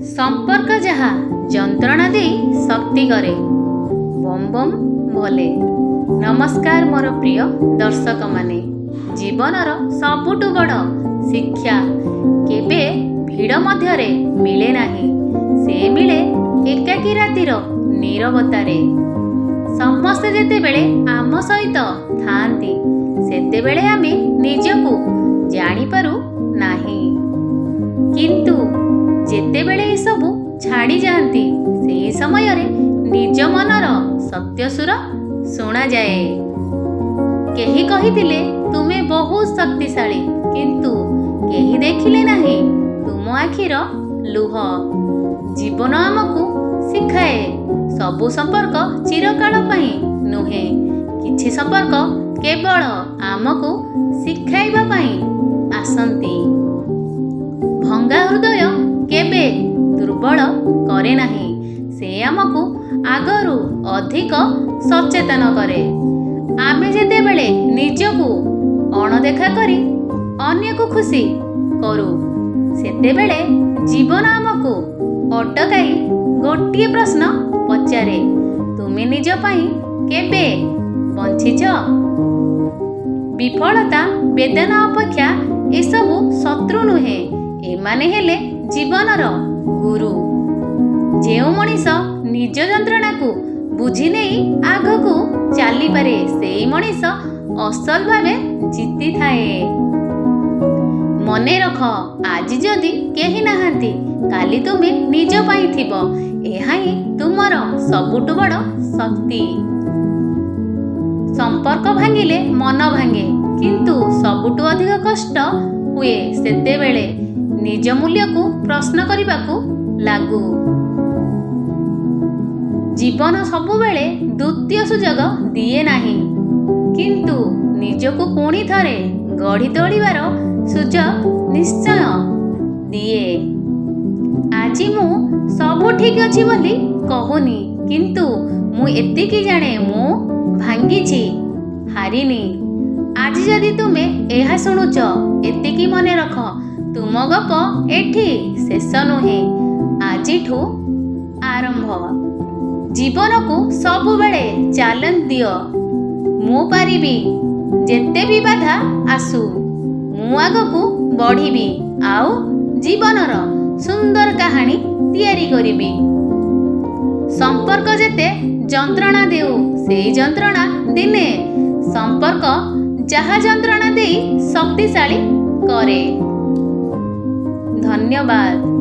संपर्क जहा जंत्रणा दे शक्ति करे बम बम भोले। नमस्कार मोर प्रिय दर्शक माने, जीवनर सबुठु बड़ शिक्षा केबे भिड़ मध्यरे मिले नाही, से मिले एकाकी रातिर नीरवतारे। समस्ते जेतेबेले आम सहित थांती सेतेबेले आमे निजकु जानी पारू नाही, किंतु जेतेबेले ए सबु छाड़ी जाती से समय रे निज मनर सत्य सुर सुना जाए। केही कहिथिले तुमे बहुत शक्तिशाली, किंतु केही देखिले नाही तुम आखिर लुह। जीवन आमको शिखाए सबु संपर्क चिरकाल पई नुहे, किछि संपर्क केवल आमको शिखाइबा पई आसंती। भंगा हृदय केबे दुर्बल करे नाही, से आमको आगरू अधिक सचेतन करे। आमे जेतेबेले निजकु अणदेखा करी अन्य को खुशी करू, सेतेबेले जीवन आमको अटकाई गोटिए प्रश्न पचारे, तुमे निज पई केबे बंचिछ? विफलता वेदना अपेक्षा एसबु शत्रु नुहे, एमाने हेले जीवनर गुरु। जेउ मनीष निज जंत्रणा को बुझी नहीं आगकू चली पारे, सेई मनीष असल भावे जीति थाए। मने रख, आज जदि केही नाहांती काली तुमे निज पाई थिबो, एहा ही तुमर सबुठु बड़ शक्ति। संपर्क भांगिले मन भांगे, किंतु सबुठु अधिक कष्ट हुए सेतेबेले निज मूल्य को प्रश्न करबाकू लागू। जीवन सबुबेले द्वितीय सुजोग दिए नाही, किंतु निजको पुणी थरे गढ़ी तोड़िबार सुजोग निश्चय दिए। आजी मु सबु ठीक अछि बोली कहूनी, किंतु मु एतिकी जाने मु भांगीछि, हारिनी। आज जदि तुमे एहा शुणुच, एतिकी मने रख, तुम गप एठी शेष नुहे, आजिठू आरंभ। जीवन को सबुबेले चैलेंज दियो, मु पारिबी, जेते भी बाधा आसु मु आगकू बढ़िबी, आउ जीवनर सुंदर कहानी तैयारी करिबी। संपर्क जेते जंत्रणा देउ, सेई जंत्रणा दिने संपर्क जहा जंत्रणा देई शक्तिशाली करे। धन्यवाद।